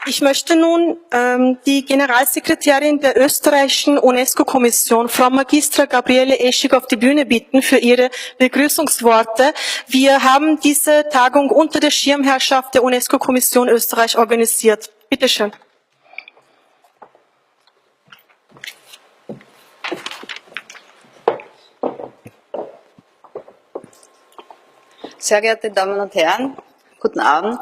Ich möchte nun die Generalsekretärin der österreichischen UNESCO-Kommission, Frau Magistra Gabriele Eschig, auf die Bühne bitten für ihre Begrüßungsworte. Wir haben diese Tagung unter der Schirmherrschaft der UNESCO-Kommission Österreich organisiert. Bitte schön. Sehr geehrte Damen und Herren, guten Abend.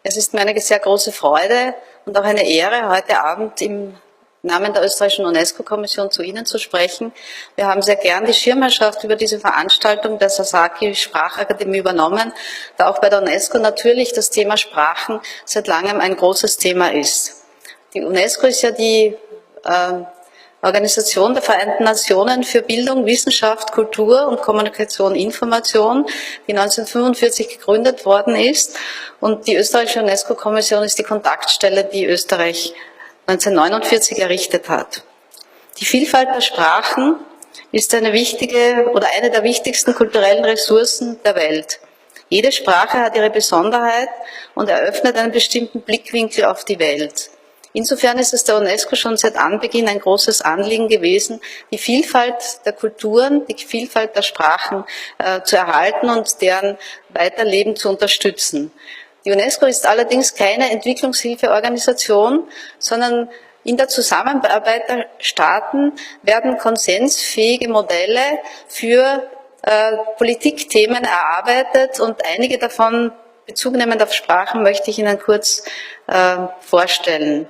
Es ist mir eine sehr große Freude und auch eine Ehre, heute Abend im Namen der österreichischen UNESCO-Kommission zu Ihnen zu sprechen. Wir haben sehr gern die Schirmherrschaft über diese Veranstaltung der Sasaki Sprachakademie übernommen, da auch bei der UNESCO natürlich das Thema Sprachen seit langem ein großes Thema ist. Die UNESCO ist ja die Organisation der Vereinten Nationen für Bildung, Wissenschaft, Kultur und Kommunikation, Information, die 1945 gegründet worden ist. Und die österreichische UNESCO-Kommission ist die Kontaktstelle, die Österreich 1949 errichtet hat. Die Vielfalt der Sprachen ist eine wichtige oder eine der wichtigsten kulturellen Ressourcen der Welt. Jede Sprache hat ihre Besonderheit und eröffnet einen bestimmten Blickwinkel auf die Welt. Insofern ist es der UNESCO schon seit Anbeginn ein großes Anliegen gewesen, die Vielfalt der Kulturen, die Vielfalt der Sprachen zu erhalten und deren Weiterleben zu unterstützen. Die UNESCO ist allerdings keine Entwicklungshilfeorganisation, sondern in der Zusammenarbeit der Staaten werden konsensfähige Modelle für Politikthemen erarbeitet und einige davon, bezugnehmend auf Sprachen, möchte ich Ihnen kurz vorstellen.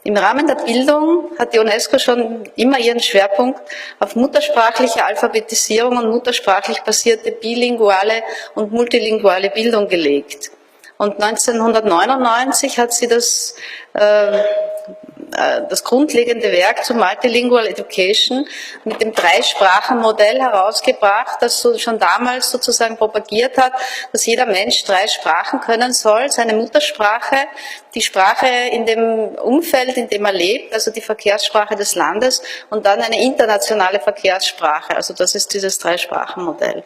Im Rahmen der Bildung hat die UNESCO schon immer ihren Schwerpunkt auf muttersprachliche Alphabetisierung und muttersprachlich basierte bilinguale und multilinguale Bildung gelegt. Und 1999 hat sie das grundlegende Werk zu Multilingual Education mit dem Dreisprachenmodell herausgebracht, das so schon damals sozusagen propagiert hat, dass jeder Mensch 3 Sprachen können soll, seine Muttersprache, die Sprache in dem Umfeld, in dem er lebt, also die Verkehrssprache des Landes und dann eine internationale Verkehrssprache, also das ist dieses Dreisprachenmodell.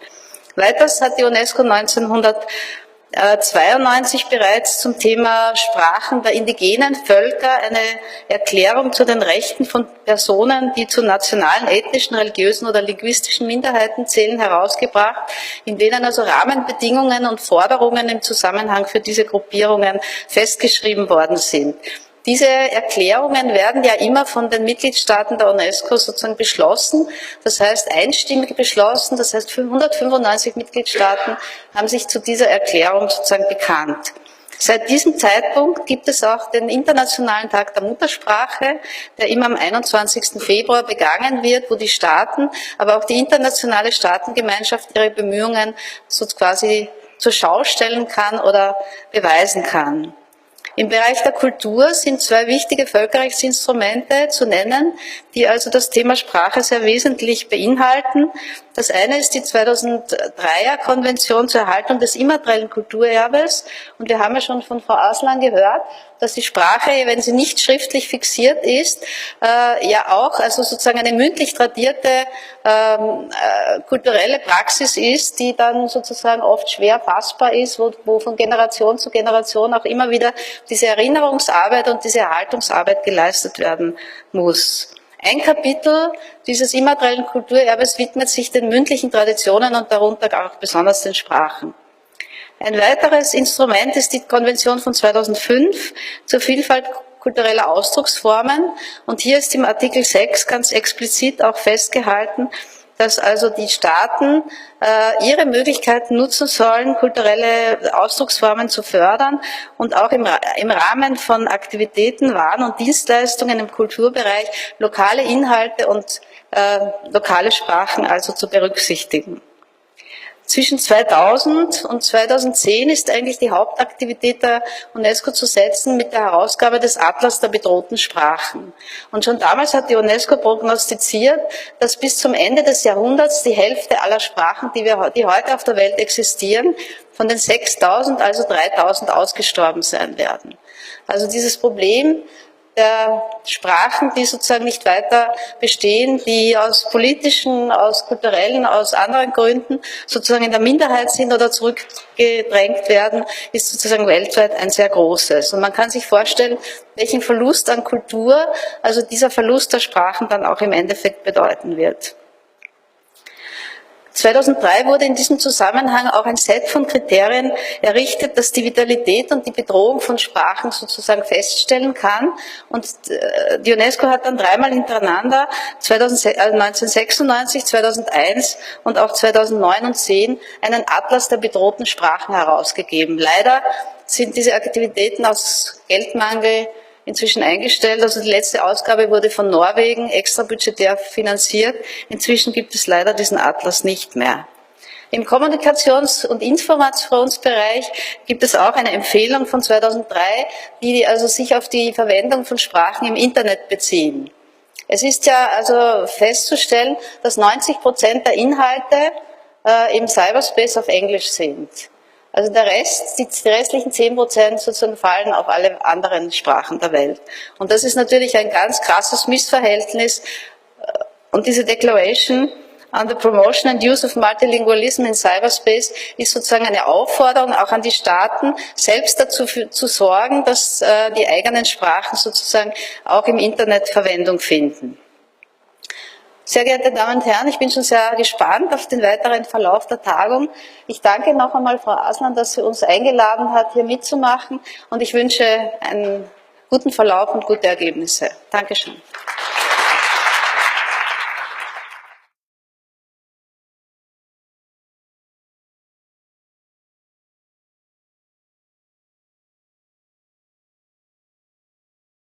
Weiters hat die UNESCO 1992 bereits zum Thema Sprachen der indigenen Völker eine Erklärung zu den Rechten von Personen, die zu nationalen, ethnischen, religiösen oder linguistischen Minderheiten zählen, herausgebracht, in denen also Rahmenbedingungen und Forderungen im Zusammenhang für diese Gruppierungen festgeschrieben worden sind. Diese Erklärungen werden ja immer von den Mitgliedstaaten der UNESCO sozusagen beschlossen, das heißt einstimmig beschlossen, das heißt 195 Mitgliedstaaten haben sich zu dieser Erklärung sozusagen bekannt. Seit diesem Zeitpunkt gibt es auch den Internationalen Tag der Muttersprache, der immer am 21. Februar begangen wird, wo die Staaten, aber auch die internationale Staatengemeinschaft ihre Bemühungen so quasi zur Schau stellen kann oder beweisen kann. Im Bereich der Kultur sind 2 wichtige Völkerrechtsinstrumente zu nennen, die also das Thema Sprache sehr wesentlich beinhalten. Das eine ist die 2003er Konvention zur Erhaltung des immateriellen Kulturerbes. Und wir haben ja schon von Frau Aslan gehört, dass die Sprache, wenn sie nicht schriftlich fixiert ist, ja auch also sozusagen eine mündlich tradierte kulturelle Praxis ist, die dann sozusagen oft schwer fassbar ist, wo von Generation zu Generation auch immer wieder diese Erinnerungsarbeit und diese Erhaltungsarbeit geleistet werden muss. Ein Kapitel dieses immateriellen Kulturerbes widmet sich den mündlichen Traditionen und darunter auch besonders den Sprachen. Ein weiteres Instrument ist die Konvention von 2005 zur Vielfalt kultureller Ausdrucksformen. Und hier ist im Artikel 6 ganz explizit auch festgehalten, dass also die Staaten ihre Möglichkeiten nutzen sollen, kulturelle Ausdrucksformen zu fördern und auch im Rahmen von Aktivitäten, Waren und Dienstleistungen im Kulturbereich lokale Inhalte und lokale Sprachen also zu berücksichtigen. Zwischen 2000 und 2010 ist eigentlich die Hauptaktivität der UNESCO zu setzen mit der Herausgabe des Atlas der bedrohten Sprachen. Und schon damals hat die UNESCO prognostiziert, dass bis zum Ende des Jahrhunderts die Hälfte aller Sprachen, die heute auf der Welt existieren, von den 6000, also 3000 ausgestorben sein werden. Also dieses Problem der Sprachen, die sozusagen nicht weiter bestehen, die aus politischen, aus kulturellen, aus anderen Gründen sozusagen in der Minderheit sind oder zurückgedrängt werden, ist sozusagen weltweit ein sehr großes. Und man kann sich vorstellen, welchen Verlust an Kultur, also dieser Verlust der Sprachen dann auch im Endeffekt bedeuten wird. 2003 wurde in diesem Zusammenhang auch ein Set von Kriterien errichtet, das die Vitalität und die Bedrohung von Sprachen sozusagen feststellen kann. Und die UNESCO hat dann dreimal hintereinander, 1996, 2001 und auch 2009 und 2010, einen Atlas der bedrohten Sprachen herausgegeben. Leider sind diese Aktivitäten aus Geldmangel inzwischen eingestellt. Also die letzte Ausgabe wurde von Norwegen extrabudgetär finanziert. Inzwischen gibt es leider diesen Atlas nicht mehr. Im Kommunikations- und Informationsbereich gibt es auch eine Empfehlung von 2003, die also sich auf die Verwendung von Sprachen im Internet beziehen. Es ist ja also festzustellen, dass 90% der Inhalte im Cyberspace auf Englisch sind. Also der Rest, die restlichen 10% sozusagen fallen auf alle anderen Sprachen der Welt. Und das ist natürlich ein ganz krasses Missverhältnis. Und diese Declaration on the Promotion and Use of Multilingualism in Cyberspace ist sozusagen eine Aufforderung auch an die Staaten, selbst dazu zu sorgen, dass die eigenen Sprachen sozusagen auch im Internet Verwendung finden. Sehr geehrte Damen und Herren, ich bin schon sehr gespannt auf den weiteren Verlauf der Tagung. Ich danke noch einmal Frau Aslan, dass sie uns eingeladen hat, hier mitzumachen, und ich wünsche einen guten Verlauf und gute Ergebnisse. Dankeschön.